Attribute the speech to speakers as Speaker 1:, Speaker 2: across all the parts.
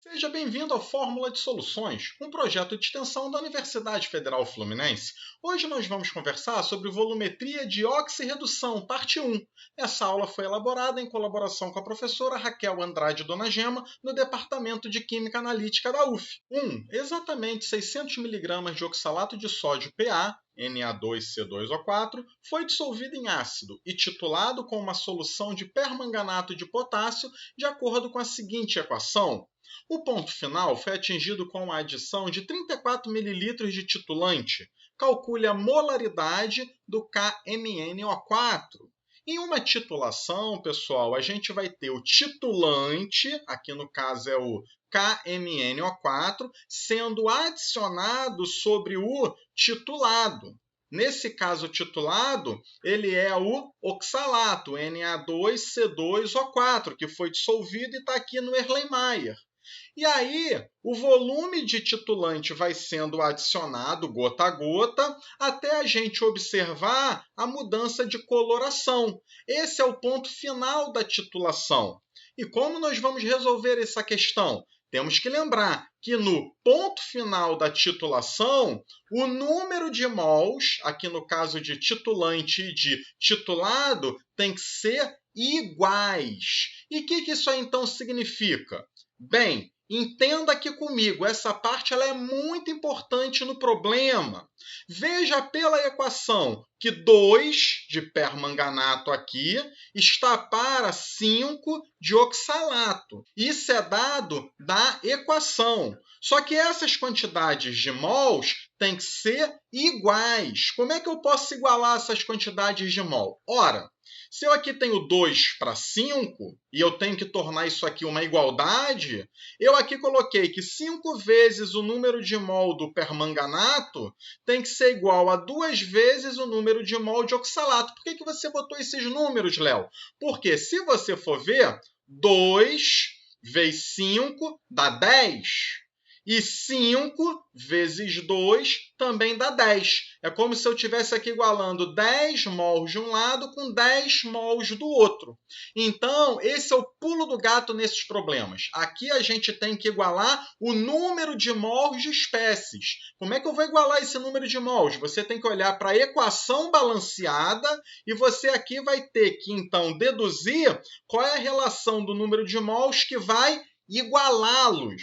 Speaker 1: Seja bem-vindo ao Fórmula de Soluções, um projeto de extensão da Universidade Federal Fluminense. Hoje nós vamos conversar sobre volumetria de oxirredução, parte 1. Essa aula foi elaborada em colaboração com a professora Raquel Andrade Dona Gema, no Departamento de Química Analítica da UF. 1. Exatamente 600 mg de oxalato de sódio PA, Na2C2O4, foi dissolvido em ácido e titulado com uma solução de permanganato de potássio de acordo com a seguinte equação. O ponto final foi atingido com a adição de 34 ml de titulante. Calcule a molaridade do KMnO4. Em uma titulação, pessoal, a gente vai ter o titulante, aqui no caso é o KMnO4, sendo adicionado sobre o titulado. Nesse caso titulado, ele é o oxalato, Na2C2O4, que foi dissolvido e está aqui no Erlenmeyer. E aí, o volume de titulante vai sendo adicionado gota a gota até a gente observar a mudança de coloração. Esse é o ponto final da titulação. E como nós vamos resolver essa questão? Temos que lembrar que no ponto final da titulação, o número de mols, aqui no caso de titulante e de titulado, tem que ser iguais. E o que isso aí, então significa? Bem, entenda aqui comigo, essa parte ela é muito importante no problema. Veja pela equação que 2 de permanganato aqui está para 5 de oxalato. Isso é dado da equação. Só que essas quantidades de mols têm que ser iguais. Como é que eu posso igualar essas quantidades de mol? Ora, se eu aqui tenho 2 para 5 e eu tenho que tornar isso aqui uma igualdade, eu aqui coloquei que 5 vezes o número de mol do permanganato tem que ser igual a 2 vezes o número de mol de oxalato. Por que você botou esses números, Léo? Porque se você for ver, 2 vezes 5 dá 10. E 5 vezes 2 também dá 10. É como se eu estivesse aqui igualando 10 mols de um lado com 10 mols do outro. Então, esse é o pulo do gato nesses problemas. Aqui a gente tem que igualar o número de mols de espécies. Como é que eu vou igualar esse número de mols? Você tem que olhar para a equação balanceada e você aqui vai ter que, então, deduzir qual é a relação do número de mols que vai igualá-los.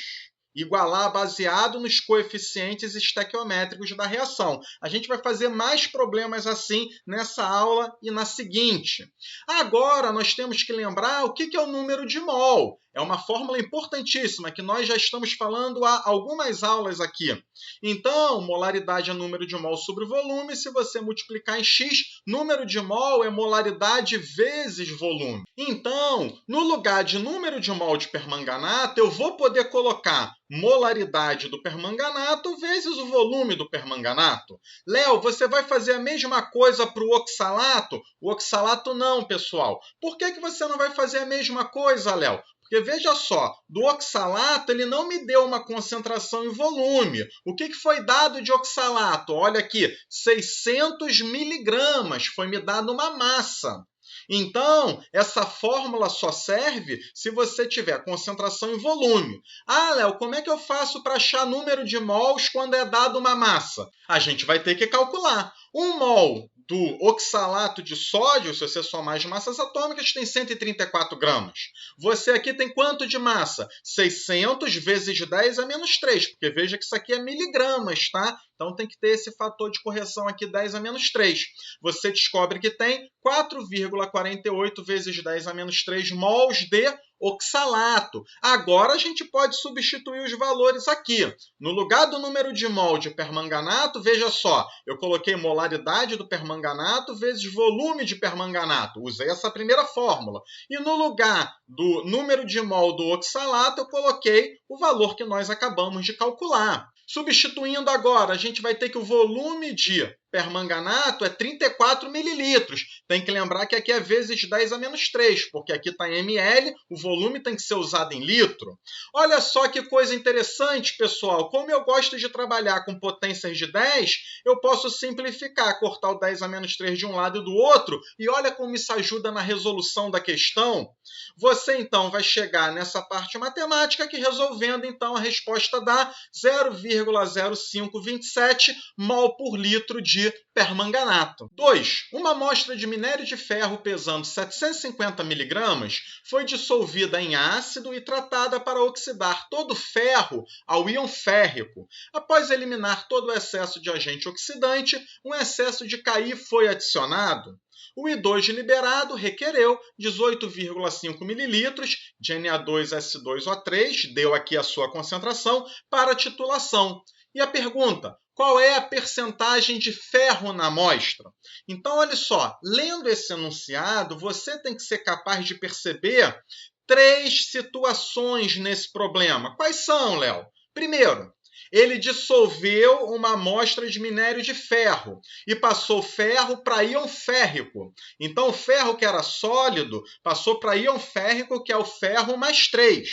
Speaker 1: Igualar baseado nos coeficientes estequiométricos da reação. A gente vai fazer mais problemas assim nessa aula e na seguinte. Agora, nós temos que lembrar o que é o número de mol. É uma fórmula importantíssima que nós já estamos falando há algumas aulas aqui. Então, molaridade é número de mol sobre volume. Se você multiplicar em x, número de mol é molaridade vezes volume. Então, no lugar de número de mol de permanganato, eu vou poder colocar molaridade do permanganato vezes o volume do permanganato. Léo, você vai fazer a mesma coisa para o oxalato? O oxalato não, pessoal. Por que você não vai fazer a mesma coisa, Léo? Porque veja só, do oxalato ele não me deu uma concentração em volume. O que foi dado de oxalato? Olha aqui, 600 miligramas, foi me dado uma massa. Então, essa fórmula só serve se você tiver concentração em volume. Ah, Léo, como é que eu faço para achar número de mols quando é dado uma massa? A gente vai ter que calcular. 1 mol do oxalato de sódio, se você somar as massas atômicas, tem 134 gramas. Você aqui tem quanto de massa? 600 vezes 10 a menos 3, porque veja que isso aqui é miligramas, tá? Então tem que ter esse fator de correção aqui, 10 a menos 3. Você descobre que tem 4,48 vezes 10 a menos 3 mols de oxalato. Agora a gente pode substituir os valores aqui. No lugar do número de mol de permanganato, veja só, eu coloquei molaridade do permanganato vezes volume de permanganato. Usei essa primeira fórmula. E no lugar do número de mol do oxalato, eu coloquei o valor que nós acabamos de calcular. Substituindo agora, a gente vai ter que o volume de permanganato é 34 mililitros. Tem que lembrar que aqui é vezes 10 a menos 3, porque aqui está em ml, o volume tem que ser usado em litro. Olha só que coisa interessante, pessoal. Como eu gosto de trabalhar com potências de 10, eu posso simplificar, cortar o 10 a menos 3 de um lado e do outro, e olha como isso ajuda na resolução da questão. Você, então, vai chegar nessa parte matemática que, resolvendo, então, a resposta dá 0,0527 mol por litro de permanganato. 2. Uma amostra de minério de ferro pesando 750 miligramas foi dissolvida em ácido e tratada para oxidar todo o ferro ao íon férrico. Após eliminar todo o excesso de agente oxidante, um excesso de Ki foi adicionado. O I2 liberado requereu 18,5 ml de Na2S2O3, deu aqui a sua concentração, para titulação. E a pergunta, qual é a percentagem de ferro na amostra? Então, olha só, lendo esse enunciado, você tem que ser capaz de perceber 3 situações nesse problema. Quais são, Léo? Primeiro, ele dissolveu uma amostra de minério de ferro e passou ferro para íon férrico. Então, o ferro que era sólido passou para íon férrico, que é o ferro mais 3.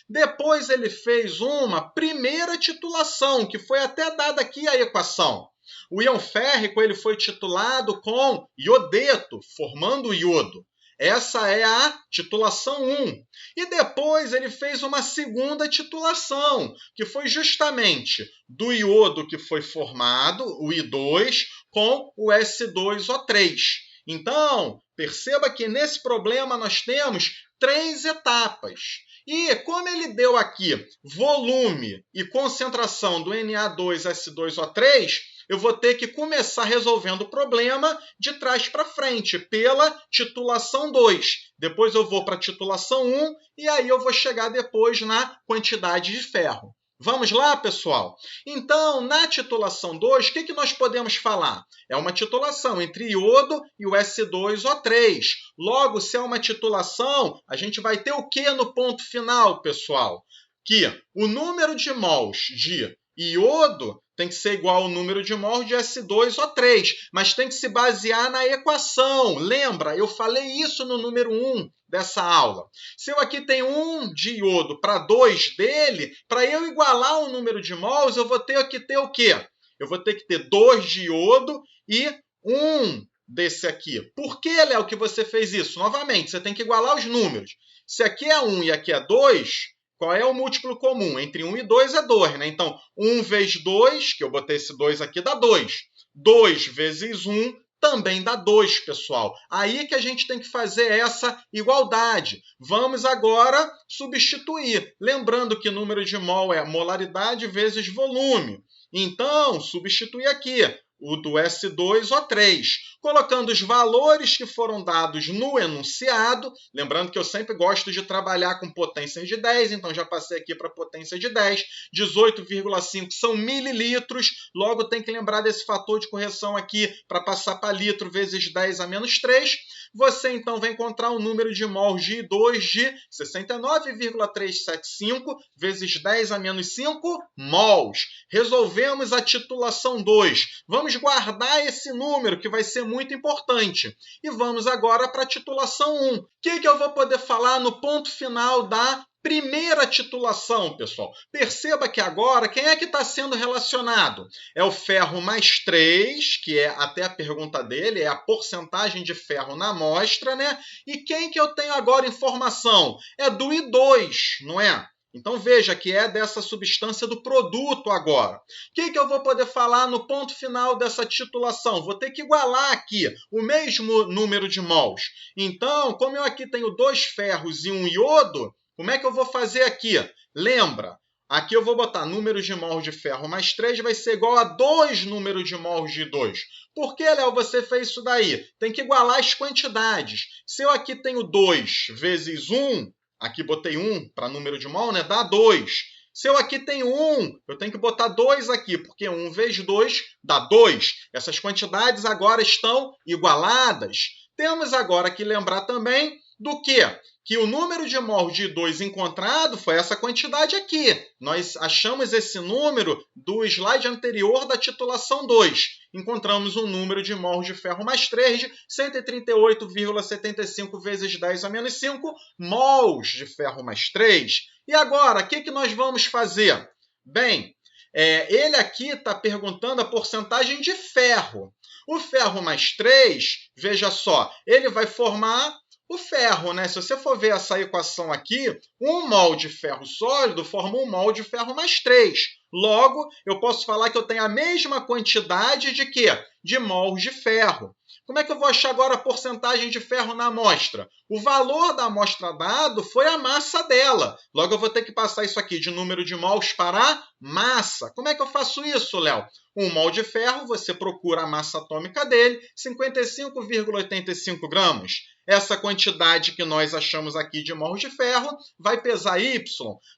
Speaker 1: Depois, ele fez uma primeira titulação, que foi até dada aqui a equação. O íon férrico ele foi titulado com iodeto, formando o iodo. Essa é a titulação 1. E depois ele fez uma segunda titulação, que foi justamente do iodo que foi formado, o I2, com o S2O3. Então, perceba que nesse problema nós temos 3 etapas. E como ele deu aqui volume e concentração do Na2S2O3, eu vou ter que começar resolvendo o problema de trás para frente, pela titulação 2. Depois eu vou para a titulação 1 e aí eu vou chegar depois na quantidade de ferro. Vamos lá, pessoal? Então, na titulação 2, o que nós podemos falar? É uma titulação entre iodo e o S2O3. Logo, se é uma titulação, a gente vai ter o que no ponto final, pessoal? Que o número de mols de iodo tem que ser igual ao número de mols de S2O3, mas tem que se basear na equação. Lembra? Eu falei isso no número 1 dessa aula. Se eu aqui tenho 1 de iodo para 2 dele, para eu igualar o número de mols, eu vou ter que ter o quê? Eu vou ter que ter 2 de iodo e 1 desse aqui. Por que, Léo, que você fez isso? Novamente, você tem que igualar os números. Se aqui é 1 e aqui é 2... qual é o múltiplo comum? Entre 1 e 2 é 2, né? Então, 1 vezes 2, que eu botei esse 2 aqui, dá 2. 2 vezes 1 também dá 2, pessoal. Aí que a gente tem que fazer essa igualdade. Vamos agora substituir. Lembrando que número de mol é molaridade vezes volume. Então, substituir aqui o do S2O3, colocando os valores que foram dados no enunciado. Lembrando que eu sempre gosto de trabalhar com potências de 10, então já passei aqui para potência de 10. 18,5 são mililitros, logo tem que lembrar desse fator de correção aqui para passar para litro vezes 10 a menos 3. Você então vai encontrar o número de mols de I2 de 69,375 vezes 10 a menos 5 mols. Resolvemos a titulação 2. Vamos guardar esse número, que vai ser muito importante. E vamos agora para a titulação 1. O que eu vou poder falar no ponto final da primeira titulação, pessoal? Perceba que agora, quem é que está sendo relacionado? É o ferro mais 3, que é até a pergunta dele, é a porcentagem de ferro na amostra, né? E quem que eu tenho agora informação? É do I2, não é? Então, veja que é dessa substância do produto agora. O que eu vou poder falar no ponto final dessa titulação? Vou ter que igualar aqui o mesmo número de mols. Então, como eu aqui tenho 2 ferros e 1 iodo, como é que eu vou fazer aqui? Lembra? Aqui eu vou botar número de mols de ferro mais 3 vai ser igual a 2 números de mols de 2. Por que, Léo, você fez isso daí? Tem que igualar as quantidades. Se eu aqui tenho 2 vezes 1... aqui botei 1 para número de mol, né? Dá 2. Se eu aqui tenho 1, eu tenho que botar 2 aqui, porque 1 vezes 2 dá 2. Essas quantidades agora estão igualadas. Temos agora que lembrar também do quê? Que o número de mols de I2 encontrado foi essa quantidade aqui. Nós achamos esse número do slide anterior da titulação 2. Encontramos um número de mols de ferro mais 3 de 138,75 vezes 10 a menos 5 mols de ferro mais 3. E agora, o que nós vamos fazer? Bem, ele aqui está perguntando a porcentagem de ferro. O ferro mais 3, veja só, ele vai formar o ferro, né? Se você for ver essa equação aqui, 1 mol de ferro sólido forma 1 mol de ferro mais 3. Logo, eu posso falar que eu tenho a mesma quantidade de quê? De mols de ferro. Como é que eu vou achar agora a porcentagem de ferro na amostra? O valor da amostra dado foi a massa dela. Logo, eu vou ter que passar isso aqui de número de mols para massa. Como é que eu faço isso, Léo? 1 mol de ferro, você procura a massa atômica dele, 55,85 gramas. Essa quantidade que nós achamos aqui de mols de ferro vai pesar Y.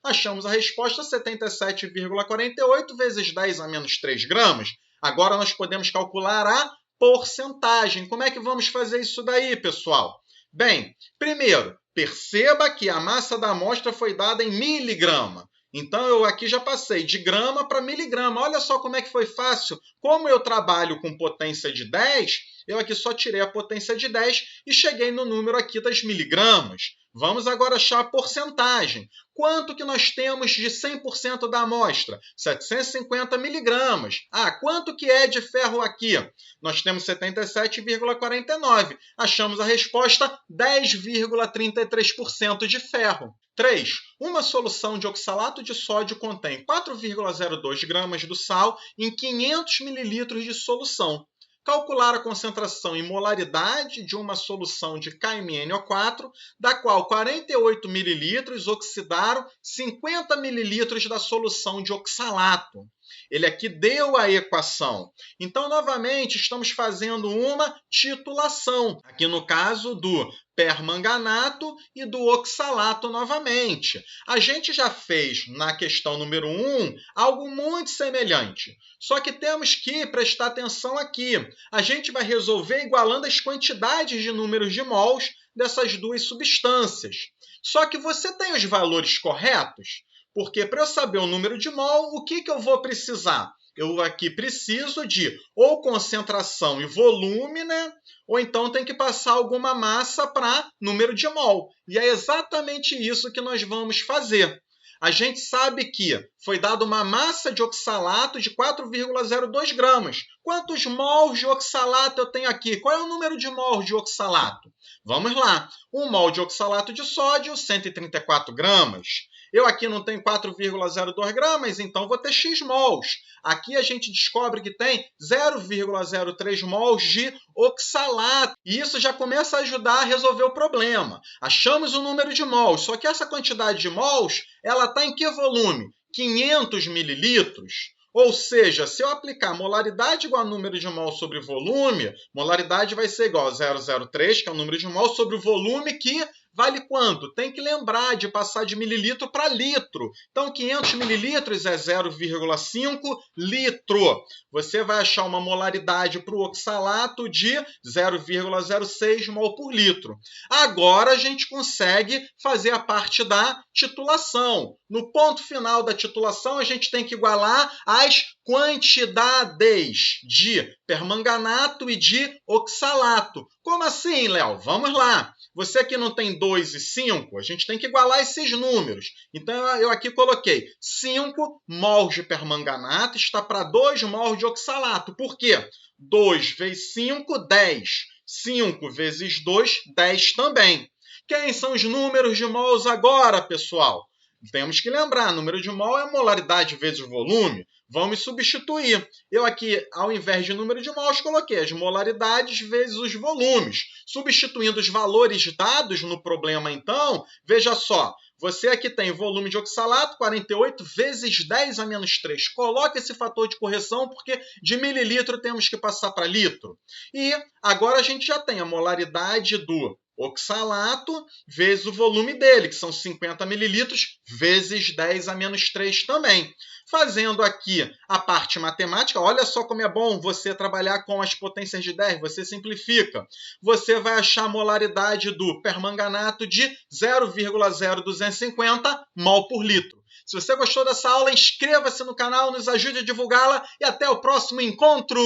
Speaker 1: Achamos a resposta 77,48 vezes 10 a menos 3 gramas. Agora nós podemos calcular a porcentagem. Como é que vamos fazer isso daí, pessoal? Bem, primeiro, perceba que a massa da amostra foi dada em miligrama. Então, eu aqui já passei de grama para miligrama. Olha só como é que foi fácil. Como eu trabalho com potência de 10, eu aqui só tirei a potência de 10 e cheguei no número aqui das miligramas. Vamos agora achar a porcentagem. Quanto que nós temos de 100% da amostra? 750 miligramas. Quanto que é de ferro aqui? Nós temos 77,49. Achamos a resposta 10,33% de ferro. 3. Uma solução de oxalato de sódio contém 4,02 gramas do sal em 500 ml de solução. Calcular a concentração em molaridade de uma solução de KMnO4, da qual 48 ml oxidaram 50 ml da solução de oxalato. Ele aqui deu a equação. Então, novamente, estamos fazendo uma titulação. Aqui no caso do permanganato e do oxalato novamente. A gente já fez na questão número 1 algo muito semelhante. Só que temos que prestar atenção aqui. A gente vai resolver igualando as quantidades de números de mols dessas duas substâncias. Só que você tem os valores corretos? Porque para eu saber o número de mol, o que eu vou precisar? Eu aqui preciso de ou concentração e volume, né? Ou então tem que passar alguma massa para número de mol. E é exatamente isso que nós vamos fazer. A gente sabe que foi dada uma massa de oxalato de 4,02 gramas. Quantos mols de oxalato eu tenho aqui? Qual é o número de mols de oxalato? Vamos lá. 1 mol de oxalato de sódio, 134 gramas. Eu aqui não tenho 4,02 gramas, então vou ter X mols. Aqui a gente descobre que tem 0,03 mols de oxalato. E isso já começa a ajudar a resolver o problema. Achamos o número de mols, só que essa quantidade de mols, ela está em que volume? 500 mililitros. Ou seja, se eu aplicar molaridade igual a número de mol sobre volume, molaridade vai ser igual a 0,03, que é o número de mol, sobre o volume que vale quanto? Tem que lembrar de passar de mililitro para litro. Então, 500 mililitros é 0,5 litro. Você vai achar uma molaridade para o oxalato de 0,06 mol por litro. Agora, a gente consegue fazer a parte da titulação. No ponto final da titulação, a gente tem que igualar as quantidades de permanganato e de oxalato. Como assim, Léo? Vamos lá. Você aqui não tem 2 e 5? A gente tem que igualar esses números. Então, eu aqui coloquei 5 mols de permanganato está para 2 mols de oxalato. Por quê? 2 vezes 5, 10. 5 vezes 2, 10 também. Quem são os números de mols agora, pessoal? Temos que lembrar, número de mol é molaridade vezes volume. Vamos substituir. Eu aqui, ao invés de número de mols, coloquei as molaridades vezes os volumes. Substituindo os valores dados no problema, então, veja só. Você aqui tem volume de oxalato, 48 vezes 10 a menos 3. Coloque esse fator de correção, porque de mililitro temos que passar para litro. E agora a gente já tem a molaridade do oxalato vezes o volume dele, que são 50 mililitros, vezes 10 a menos 3 também. Fazendo aqui a parte matemática, olha só como é bom você trabalhar com as potências de 10, você simplifica. Você vai achar a molaridade do permanganato de 0,0250 mol por litro. Se você gostou dessa aula, inscreva-se no canal, nos ajude a divulgá-la e até o próximo encontro!